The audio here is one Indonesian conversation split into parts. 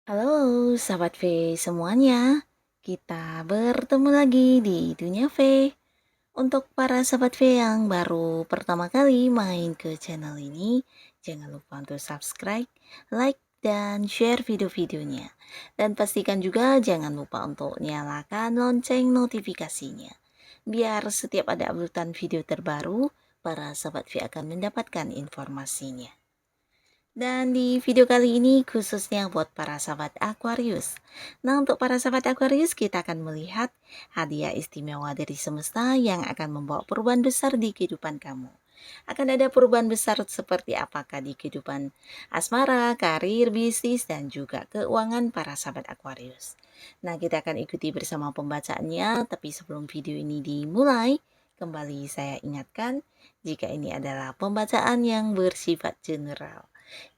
Halo sahabat V semuanya, kita bertemu lagi di Dunia V. Untuk para sahabat V yang baru pertama kali main ke channel ini, jangan lupa untuk subscribe, like, dan share video-videonya. Dan pastikan juga jangan lupa untuk nyalakan lonceng notifikasinya. Biar setiap ada uploadan video terbaru, para sahabat V akan mendapatkan informasinya. Dan di video kali ini khususnya buat para sahabat Aquarius. Nah, untuk para sahabat Aquarius kita akan melihat hadiah istimewa dari semesta yang akan membawa perubahan besar di kehidupan kamu. Akan ada perubahan besar seperti apakah di kehidupan asmara, karir, bisnis, dan juga keuangan para sahabat Aquarius. Nah, kita akan ikuti bersama pembacaannya, tapi sebelum video ini dimulai, kembali saya ingatkan jika ini adalah pembacaan yang bersifat general.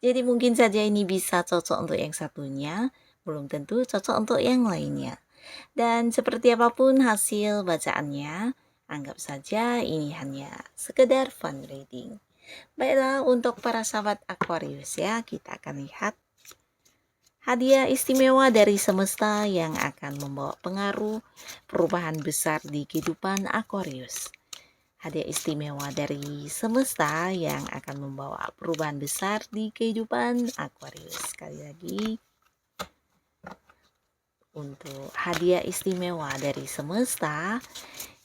Jadi mungkin saja ini bisa cocok untuk yang satunya, belum tentu cocok untuk yang lainnya. Dan seperti apapun hasil bacaannya, anggap saja ini hanya sekedar fun reading. Baiklah, untuk para sahabat Aquarius ya, kita akan lihat hadiah istimewa dari semesta yang akan membawa pengaruh perubahan besar di kehidupan Aquarius. Hadiah istimewa dari semesta yang akan membawa perubahan besar di kehidupan Aquarius. Sekali lagi, untuk hadiah istimewa dari semesta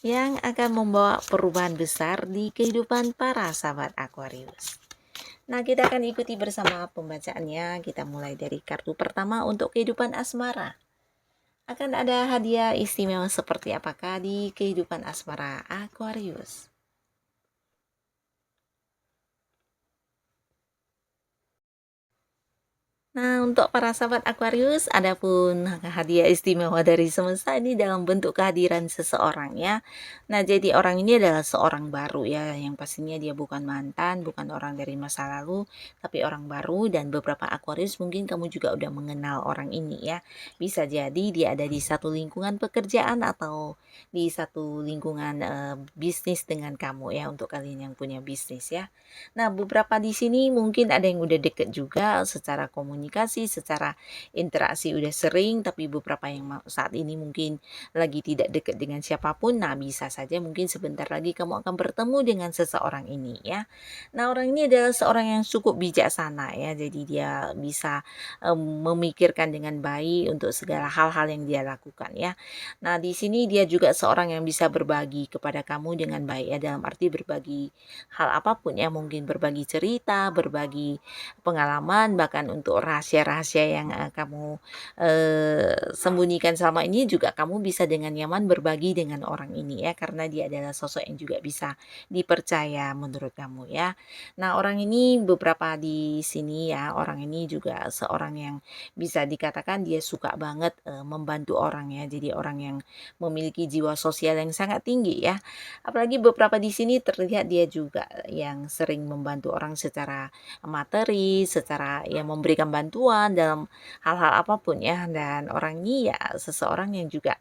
yang akan membawa perubahan besar di kehidupan para sahabat Aquarius. Nah, kita akan ikuti bersama pembacaannya. Kita mulai dari kartu pertama untuk kehidupan asmara. Akan ada hadiah istimewa seperti apakah di kehidupan asmara Aquarius? Nah, untuk para sahabat Aquarius, adapun hadiah istimewa dari semesta ini dalam bentuk kehadiran seseorang ya. Nah, jadi orang ini adalah seorang baru ya, yang pastinya dia bukan mantan, bukan orang dari masa lalu, tapi orang baru. Dan beberapa Aquarius mungkin kamu juga udah mengenal orang ini ya. Bisa jadi dia ada di satu lingkungan pekerjaan atau di satu lingkungan bisnis dengan kamu ya, untuk kalian yang punya bisnis ya. Nah, beberapa di sini mungkin ada yang udah deket juga secara komunikasi, secara interaksi udah sering, tapi beberapa yang saat ini mungkin lagi tidak deket dengan siapapun. Nah, bisa saja mungkin sebentar lagi kamu akan bertemu dengan seseorang ini ya. Nah, orang ini adalah seorang yang cukup bijaksana ya, jadi dia bisa memikirkan dengan baik untuk segala hal-hal yang dia lakukan ya. Nah, di sini dia juga seorang yang bisa berbagi kepada kamu dengan baik ya, dalam arti berbagi hal apapun ya, mungkin berbagi cerita, berbagi pengalaman, bahkan untuk rahasia-rahasia yang kamu sembunyikan selama ini juga kamu bisa dengan nyaman berbagi dengan orang ini ya, karena dia adalah sosok yang juga bisa dipercaya menurut kamu ya. Nah, orang ini beberapa di sini ya, orang ini juga seorang yang bisa dikatakan dia suka banget membantu orang ya, jadi orang yang memiliki jiwa sosial yang sangat tinggi ya. Apalagi beberapa di sini terlihat dia juga yang sering membantu orang secara materi, secara ya memberikan bantuan dalam hal-hal apapun ya. Dan orang ini ya seseorang yang juga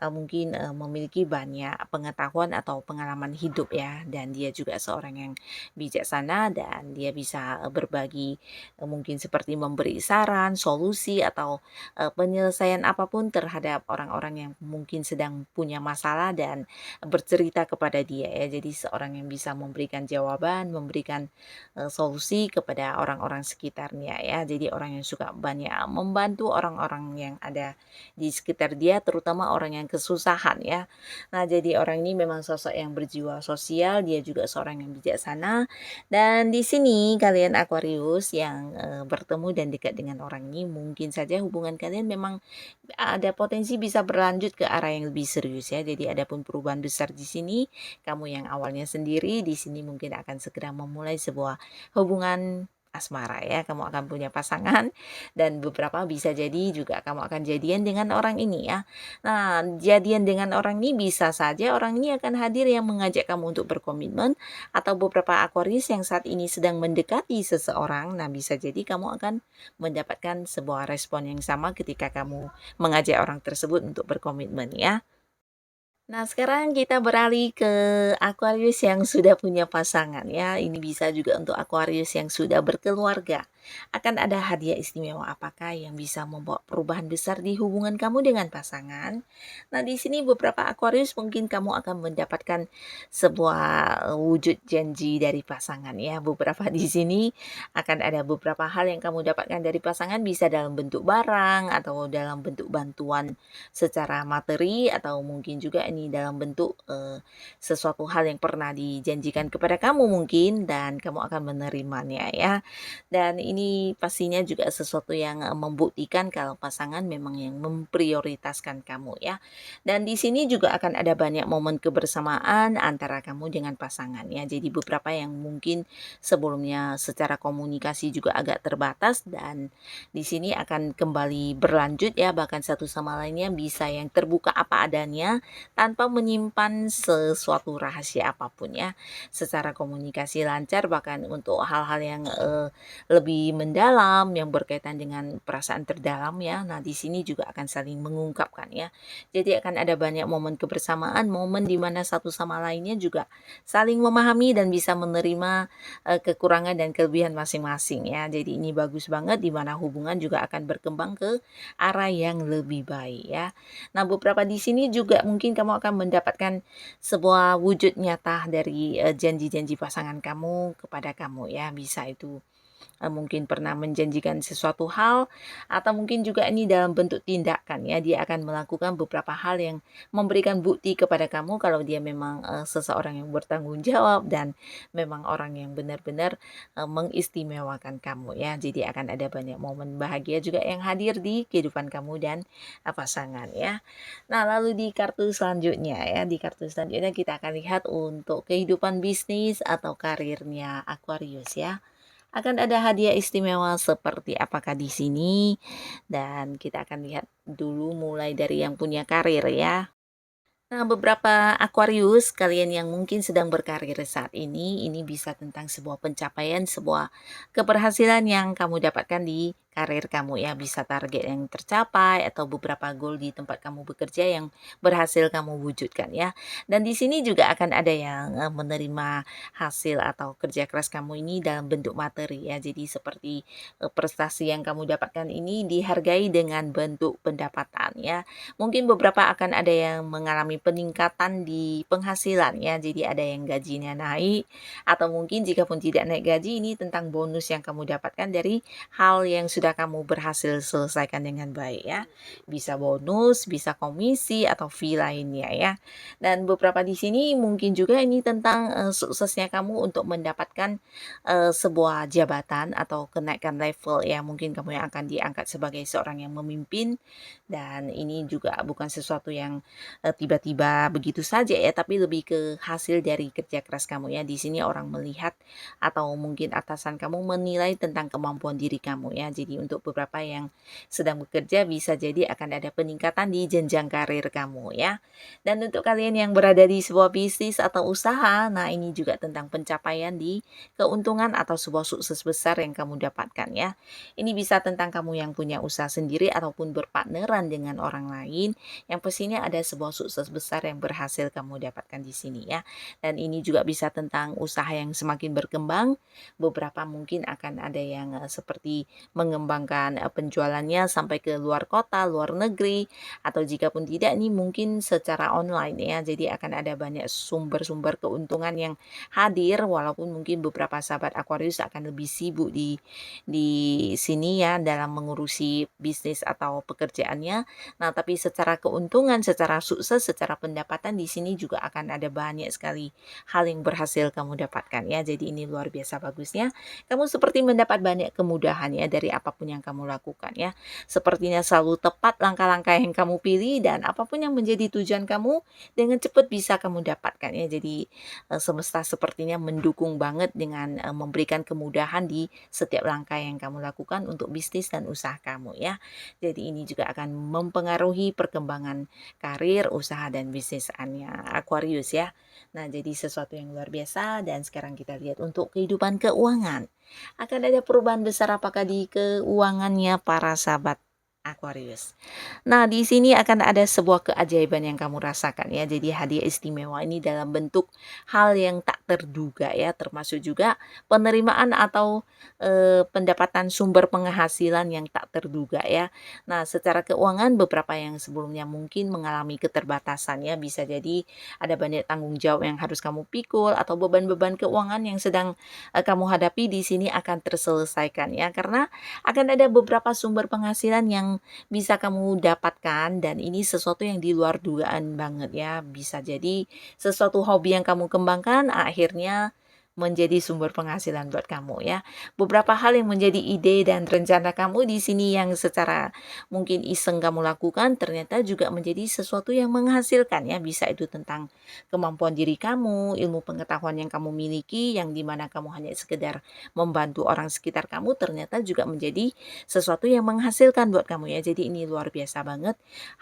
mungkin memiliki banyak pengetahuan atau pengalaman hidup ya. Dan dia juga seorang yang bijaksana dan dia bisa berbagi mungkin seperti memberi saran, solusi atau penyelesaian apapun terhadap orang-orang yang mungkin sedang punya masalah dan bercerita kepada dia ya. Jadi seorang yang bisa memberikan jawaban, memberikan solusi kepada orang-orang sekitarnya ya. Jadi orang yang suka banyak membantu orang-orang yang ada di sekitar dia, terutama orang yang kesusahan ya. Nah, jadi orang ini memang sosok yang berjiwa sosial, dia juga seorang yang bijaksana. Dan di sini kalian Aquarius yang bertemu dan dekat dengan orang ini, mungkin saja hubungan kalian memang ada potensi bisa berlanjut ke arah yang lebih serius ya. Jadi adapun perubahan besar di sini, kamu yang awalnya sendiri di sini mungkin akan segera memulai sebuah hubungan asmara ya, kamu akan punya pasangan dan beberapa bisa jadi juga kamu akan jadian dengan orang ini ya. Nah, jadian dengan orang ini bisa saja orang ini akan hadir yang mengajak kamu untuk berkomitmen atau beberapa Aquarius yang saat ini sedang mendekati seseorang. Nah, bisa jadi kamu akan mendapatkan sebuah respon yang sama ketika kamu mengajak orang tersebut untuk berkomitmen ya. Nah, sekarang kita beralih ke Aquarius yang sudah punya pasangan ya. Ini bisa juga untuk Aquarius yang sudah berkeluarga. Akan ada hadiah istimewa apakah yang bisa membawa perubahan besar di hubungan kamu dengan pasangan? Nah, di sini beberapa Aquarius mungkin kamu akan mendapatkan sebuah wujud janji dari pasangan ya. Beberapa di sini akan ada beberapa hal yang kamu dapatkan dari pasangan bisa dalam bentuk barang atau dalam bentuk bantuan secara materi atau mungkin juga ini dalam bentuk sesuatu hal yang pernah dijanjikan kepada kamu mungkin dan kamu akan menerimanya ya. Dan ini pastinya juga sesuatu yang membuktikan kalau pasangan memang yang memprioritaskan kamu ya. Dan di sini juga akan ada banyak momen kebersamaan antara kamu dengan pasangan ya. Jadi beberapa yang mungkin sebelumnya secara komunikasi juga agak terbatas dan di sini akan kembali berlanjut ya, bahkan satu sama lainnya bisa yang terbuka apa adanya tanpa menyimpan sesuatu rahasia apapun ya. Secara komunikasi lancar bahkan untuk hal-hal yang lebih mendalam yang berkaitan dengan perasaan terdalam ya. Nah, di sini juga akan saling mengungkapkan ya. Jadi akan ada banyak momen kebersamaan, momen di mana satu sama lainnya juga saling memahami dan bisa menerima kekurangan dan kelebihan masing-masing ya. Jadi ini bagus banget di mana hubungan juga akan berkembang ke arah yang lebih baik ya. Nah, beberapa di sini juga mungkin kamu akan mendapatkan sebuah wujud nyata dari janji-janji pasangan kamu kepada kamu ya. Bisa itu mungkin pernah menjanjikan sesuatu hal atau mungkin juga ini dalam bentuk tindakan ya, dia akan melakukan beberapa hal yang memberikan bukti kepada kamu kalau dia memang seseorang yang bertanggung jawab dan memang orang yang benar-benar mengistimewakan kamu ya. Jadi akan ada banyak momen bahagia juga yang hadir di kehidupan kamu dan pasangan ya. Nah, lalu di kartu selanjutnya ya, di kartu selanjutnya kita akan lihat untuk kehidupan bisnis atau karirnya Aquarius ya. Akan ada hadiah istimewa seperti apakah di sini? Dan kita akan lihat dulu mulai dari yang punya karir ya. Nah, beberapa Aquarius, kalian yang mungkin sedang berkarir saat ini bisa tentang sebuah pencapaian, sebuah keberhasilan yang kamu dapatkan di karir kamu ya. Bisa target yang tercapai atau beberapa goal di tempat kamu bekerja yang berhasil kamu wujudkan ya. Dan di sini juga akan ada yang menerima hasil atau kerja keras kamu ini dalam bentuk materi ya. Jadi seperti prestasi yang kamu dapatkan ini dihargai dengan bentuk pendapatan ya. Mungkin beberapa akan ada yang mengalami peningkatan di penghasilan ya. Jadi ada yang gajinya naik atau mungkin jika pun tidak naik gaji ini tentang bonus yang kamu dapatkan dari hal yang sudah kamu berhasil selesaikan dengan baik ya. Bisa bonus, bisa komisi atau fee lainnya ya. Dan beberapa di sini mungkin juga ini tentang suksesnya kamu untuk mendapatkan sebuah jabatan atau kenaikan level ya. Mungkin kamu yang akan diangkat sebagai seorang yang memimpin dan ini juga bukan sesuatu yang tiba-tiba begitu saja ya, tapi lebih ke hasil dari kerja keras kamu ya. Di sini orang melihat atau mungkin atasan kamu menilai tentang kemampuan diri kamu ya. Jadi untuk beberapa yang sedang bekerja bisa jadi akan ada peningkatan di jenjang karir kamu ya. Dan untuk kalian yang berada di sebuah bisnis atau usaha, nah ini juga tentang pencapaian di keuntungan atau sebuah sukses besar yang kamu dapatkan ya. Ini bisa tentang kamu yang punya usaha sendiri ataupun berpartneran dengan orang lain. Yang pastinya ada sebuah sukses besar yang berhasil kamu dapatkan di sini ya. Dan ini juga bisa tentang usaha yang semakin berkembang. Beberapa mungkin akan ada yang seperti mengembangkan penjualannya sampai ke luar kota, luar negeri, atau jika pun tidak ini mungkin secara online ya. Jadi akan ada banyak sumber-sumber keuntungan yang hadir walaupun mungkin beberapa sahabat Aquarius akan lebih sibuk di sini ya dalam mengurusi bisnis atau pekerjaannya. Nah, tapi secara keuntungan, secara sukses, secara pendapatan di sini juga akan ada banyak sekali hal yang berhasil kamu dapatkan ya. Jadi ini luar biasa bagusnya. Kamu seperti mendapat banyak kemudahan ya dari apapun apapun yang kamu lakukan ya. Sepertinya selalu tepat langkah-langkah yang kamu pilih dan apapun yang menjadi tujuan kamu dengan cepat bisa kamu dapatkan ya. Jadi semesta sepertinya mendukung banget dengan memberikan kemudahan di setiap langkah yang kamu lakukan untuk bisnis dan usaha kamu ya. Jadi ini juga akan mempengaruhi perkembangan karir, usaha dan bisnis Aquarius ya. Nah, jadi sesuatu yang luar biasa dan sekarang kita lihat untuk kehidupan keuangan. Akan ada perubahan besar apakah di keuangannya para sahabat Aquarius? Nah, di sini akan ada sebuah keajaiban yang kamu rasakan ya. Jadi hadiah istimewa ini dalam bentuk hal yang tak terduga ya, termasuk juga penerimaan atau pendapatan sumber penghasilan yang tak terduga ya. Nah, secara keuangan beberapa yang sebelumnya mungkin mengalami keterbatasan ya, bisa jadi ada banyak tanggung jawab yang harus kamu pikul atau beban-beban keuangan yang sedang kamu hadapi di sini akan terselesaikan ya, karena akan ada beberapa sumber penghasilan yang bisa kamu dapatkan dan ini sesuatu yang di luar dugaan banget ya. Bisa jadi sesuatu hobi yang kamu kembangkan akhirnya menjadi sumber penghasilan buat kamu ya. Beberapa hal yang menjadi ide dan rencana kamu di sini yang secara mungkin iseng kamu lakukan ternyata juga menjadi sesuatu yang menghasilkan ya. Bisa itu tentang kemampuan diri kamu, ilmu pengetahuan yang kamu miliki yang dimana kamu hanya sekedar membantu orang sekitar kamu ternyata juga menjadi sesuatu yang menghasilkan buat kamu ya. Jadi ini luar biasa banget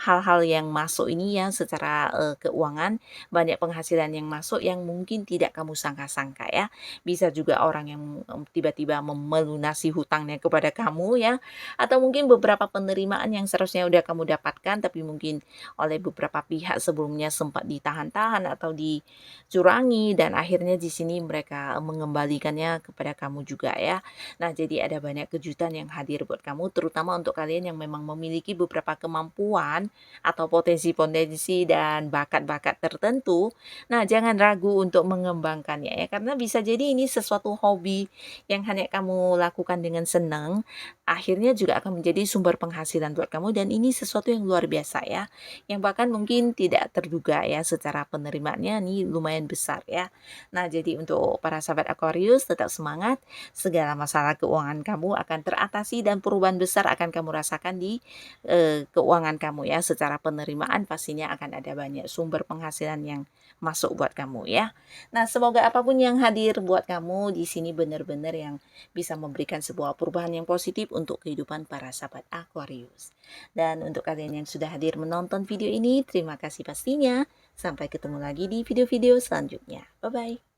hal-hal yang masuk ini ya secara keuangan, banyak penghasilan yang masuk yang mungkin tidak kamu sangka-sangka ya. Bisa juga orang yang tiba-tiba melunasi hutangnya kepada kamu ya, atau mungkin beberapa penerimaan yang seharusnya udah kamu dapatkan tapi mungkin oleh beberapa pihak sebelumnya sempat ditahan-tahan atau dicurangi dan akhirnya di sini mereka mengembalikannya kepada kamu juga ya. Nah, jadi ada banyak kejutan yang hadir buat kamu terutama untuk kalian yang memang memiliki beberapa kemampuan atau potensi-potensi dan bakat-bakat tertentu. Nah, jangan ragu untuk mengembangkannya ya, karena bisa jadi ini sesuatu hobi yang hanya kamu lakukan dengan senang, akhirnya juga akan menjadi sumber penghasilan buat kamu dan ini sesuatu yang luar biasa ya, yang bahkan mungkin tidak terduga ya secara penerimaannya nih lumayan besar ya. Nah, jadi untuk para sahabat Aquarius tetap semangat, segala masalah keuangan kamu akan teratasi dan perubahan besar akan kamu rasakan di keuangan kamu ya. Secara penerimaan pastinya akan ada banyak sumber penghasilan yang masuk buat kamu ya. Nah, semoga apapun yang hadir buat kamu di sini benar-benar yang bisa memberikan sebuah perubahan yang positif untuk kehidupan para sahabat Aquarius. Dan untuk kalian yang sudah hadir menonton video ini, terima kasih pastinya. Sampai ketemu lagi di video-video selanjutnya. Bye-bye.